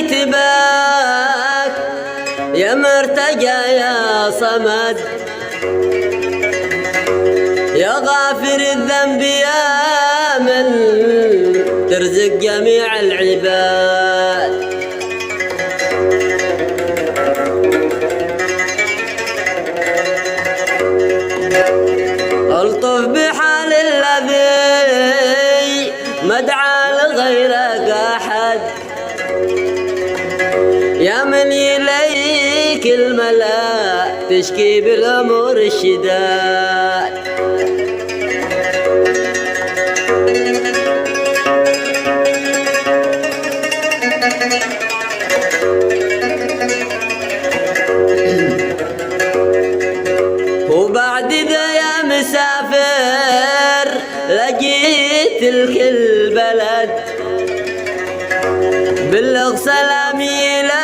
نبديت باك يا مرتجى يا صمد، يا غافر الذنب يا من ترزق جميع العباد. الطف بحال الذي مدعى لغيرك أحد، يا من إليك الملا تشكي بالأمور الشداد. وبعد ذا يا مسافر لقيت تلك البلد، بلغ سلامي لا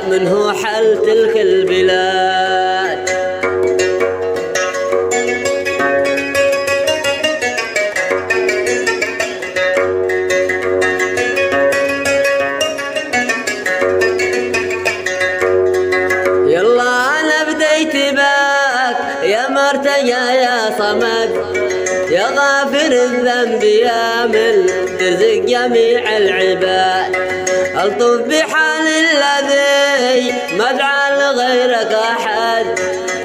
منه حل تلك البلاد. يلا أنا بديت باك يا مرتجى يا صمد، يا غافر الذنب يا من ترزق جميع العباد. الطف بحال الذي مدعى لغيرك أحد،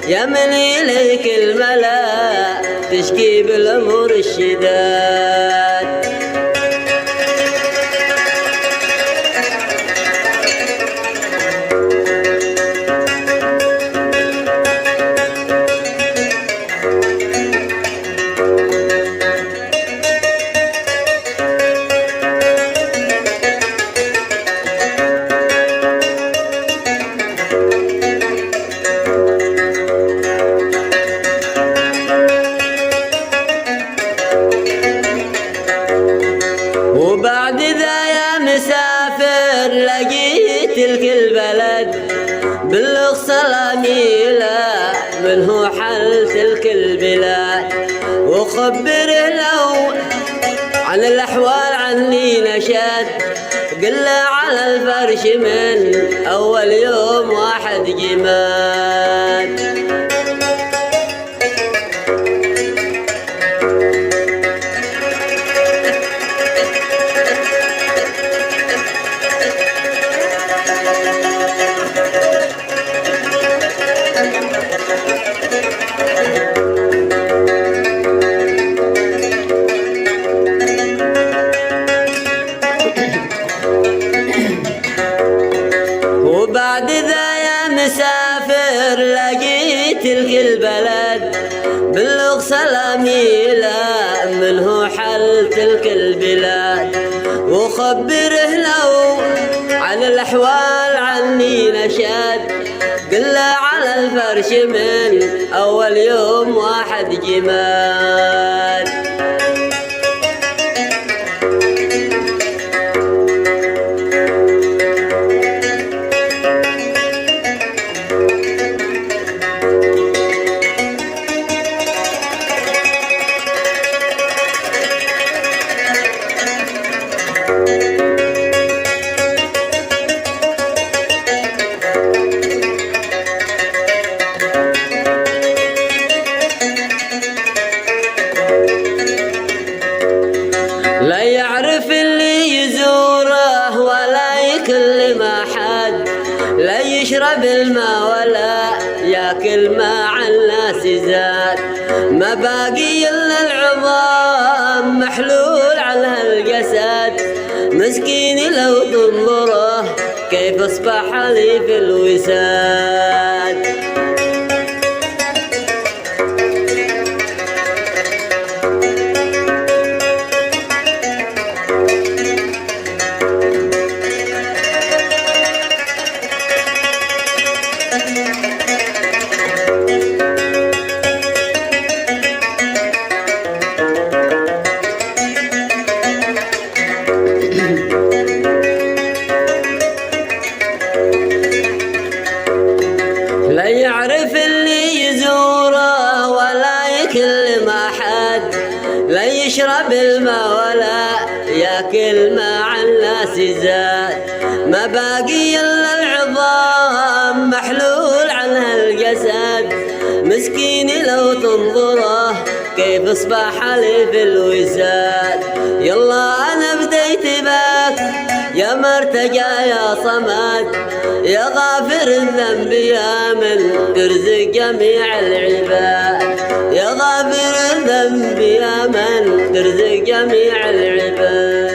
يا من إليك الملا تشكي بالأمور الشداد. وبعد ذا يا مسافر لقيت تلك البلد، بلغ سلامي لا منه حل تلك البلاد. وخبره لو عن الأحوال عني نشاد، قل على الفرش من أول يوم واحد جماد. وبعد ذا يا مسافر لقيت تلك البلد، بلغ سلامي لا منه حل تلك البلاد. وخبره لو عن الأحوال عني نشاد، قل على الفرش من أول يوم واحد جماد. لا يعرف اللي يزوره ولا يكلم أحد، لا يشرب الماء ولا ياكل مع الناس زاد. ما باقي إلا العظام محلول على الجسد، مسكين لو تنظره كيف أصبح لي في الوساد. لا الناس زاد. ما باقي إلا العظام محلول عنها الجسد، مسكين لو تنظره كيف اصبح لي في الوساد. يلا انا بديت بك يا مرتجى يا صمد، يا غافر الذنب يا من ترزق جميع العباد، يا غافر الذنب يا من ترزق جميع العباد.